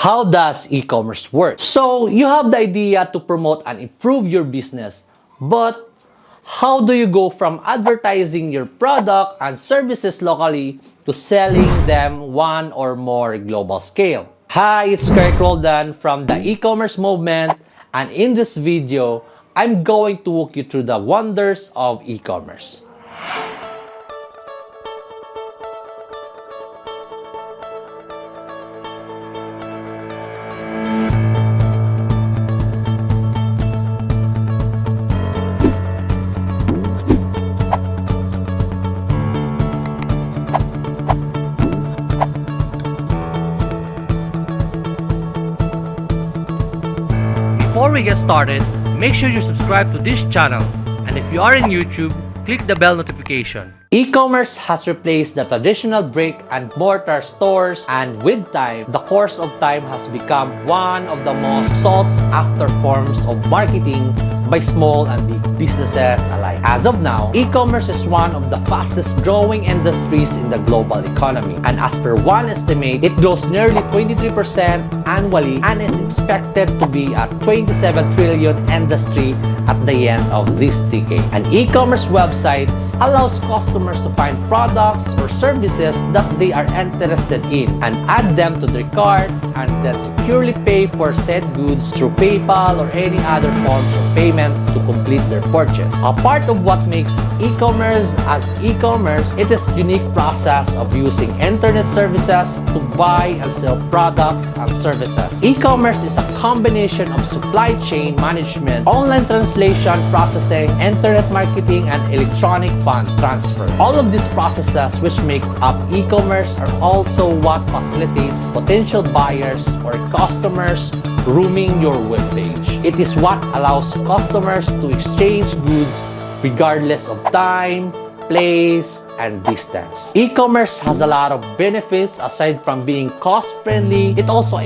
How does e-commerce work? So, you have the idea to promote and improve your business, but how do you go from advertising your product and services locally to selling them one or more global scale? Hi, it's Kherk Roldan from the e-commerce movement, and in this video, I'm going to walk you through the wonders of e-commerce. Before we get started, make sure you subscribe to this channel, and if you are in YouTube, click the bell notification. E-commerce has replaced the traditional brick and mortar stores, and with time, the course of time has become one of the most sought after forms of marketing by small and big businesses alike. As of now, e-commerce is one of the fastest growing industries in the global economy, and as per one estimate, it grows nearly 23% annually and is expected to be a 27 trillion industry at the end of this decade. And e-commerce websites allows customers to find products or services that they are interested in and add them to their cart and then securely pay for said goods through PayPal or any other forms of payment to complete their purchase. A part of what makes e-commerce as e-commerce, it is unique process of using internet services to buy and sell products and services. E-commerce is a combination of supply chain management, online translation processing, internet marketing, and electronic fund transfer. All of these processes which make up e-commerce are also what facilitates potential buyers or customers roaming your webpage. It is what allows customers to exchange goods regardless of time, place, and distance. E-commerce has a lot of benefits aside from being cost-friendly. It also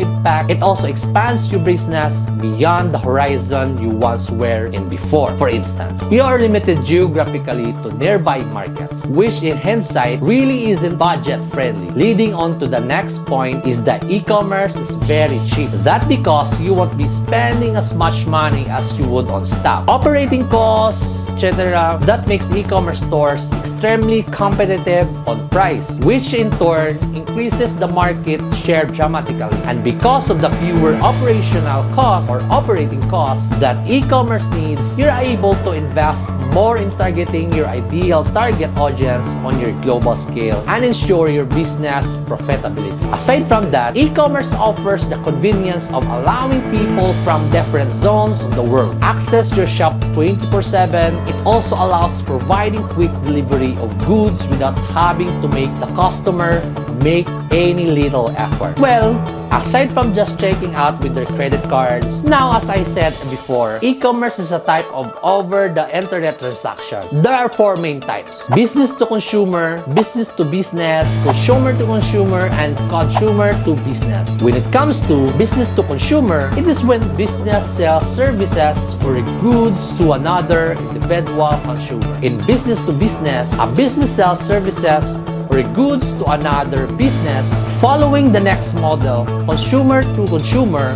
expands your business beyond the horizon you once were in before. For instance, you are limited geographically to nearby markets, which in hindsight really isn't budget-friendly. Leading on to the next point is that e-commerce is very cheap. That because you won't be spending as much money as you would on staff, operating costs, etc. That makes e-commerce stores extremely competitive on price, which in turn increases the market share dramatically. And because of the fewer operational costs or operating costs that e-commerce needs, you're able to invest more in targeting your ideal target audience on your global scale and ensure your business profitability. Aside from that, e-commerce offers the convenience of allowing people from different zones of the world access your shop 24/7. It also allows providing quick delivery of goods without having to make the customer make any little effort. Well, aside from just checking out with their credit cards, now as I said before, e-commerce is a type of over-the-internet transaction. There are four main types: business to consumer, business to business, consumer to consumer, and consumer to business. When it comes to business to consumer, it is when business sells services or goods to another individual consumer. In business to business, a business sells services or goods to another business. Following the next model, consumer to consumer,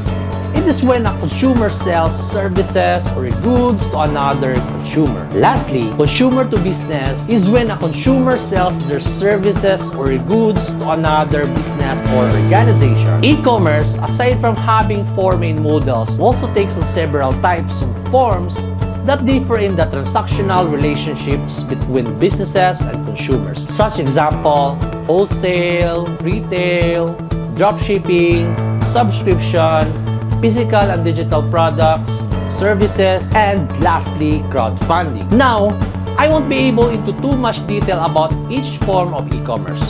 it is when a consumer sells services or goods to another consumer. Lastly, consumer to business is when a consumer sells their services or goods to another business or organization. E-commerce, aside from having four main models, also takes on several types of forms that differ in the transactional relationships between businesses and consumers. Such example, wholesale, retail, dropshipping, subscription, physical and digital products, services, and lastly, crowdfunding. Now, I won't be able into too much detail about each form of e-commerce,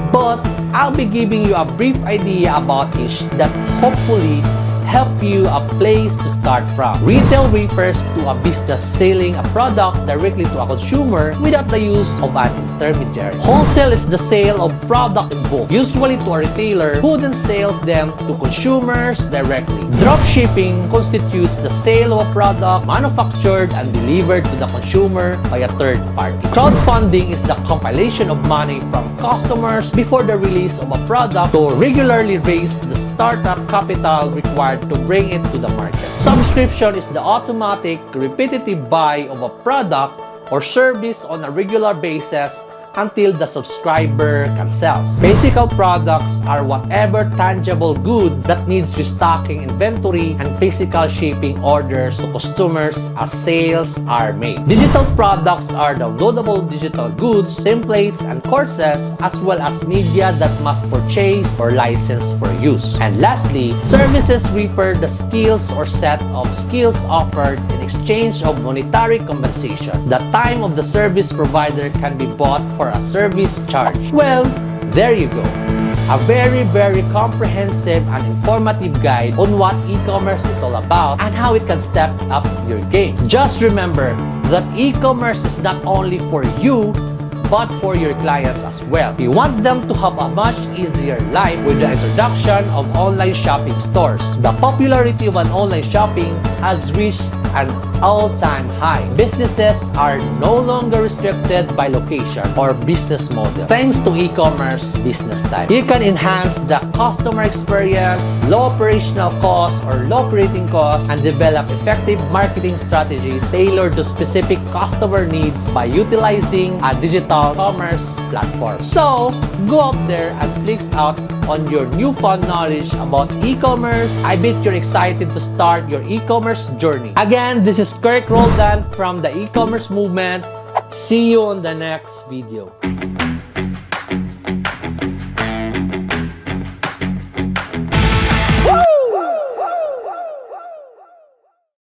but I'll be giving you a brief idea about each that hopefully help you a place to start from. Retail refers to a business selling a product directly to a consumer without the use of an intermediary. Wholesale is the sale of product in bulk, usually to a retailer who then sells them to consumers directly. Dropshipping constitutes the sale of a product manufactured and delivered to the consumer by a third party. Crowdfunding is the compilation of money from customers before the release of a product to regularly raise the startup capital required to bring it to the market. Subscription is the automatic, repetitive buy of a product or service on a regular basis until the subscriber cancels. Physical products are whatever tangible good that needs restocking inventory and physical shipping orders to customers as sales are made. Digital products are downloadable digital goods, templates, and courses, as well as media that must purchase or license for use. And lastly, services refer the skills or set of skills offered in exchange of monetary compensation. The time of the service provider can be bought for a service charge. Well, there you go. A very comprehensive and informative guide on what e-commerce is all about and how it can step up your game. Just remember that e-commerce is not only for you, but for your clients as well. You want them to have a much easier life with the introduction of online shopping stores. The popularity of an online shopping has reached an all-time high. Businesses are no longer restricted by location or business model. Thanks to e-commerce business type, you can enhance the customer experience, low operational costs or low operating costs, and develop effective marketing strategies tailored to specific customer needs by utilizing a digital commerce platform. So, go out there and flex out on your newfound knowledge about e-commerce. I bet you're excited to start your e-commerce journey. Again, this is Kherk Roldan from the e-commerce movement. See you on the next video.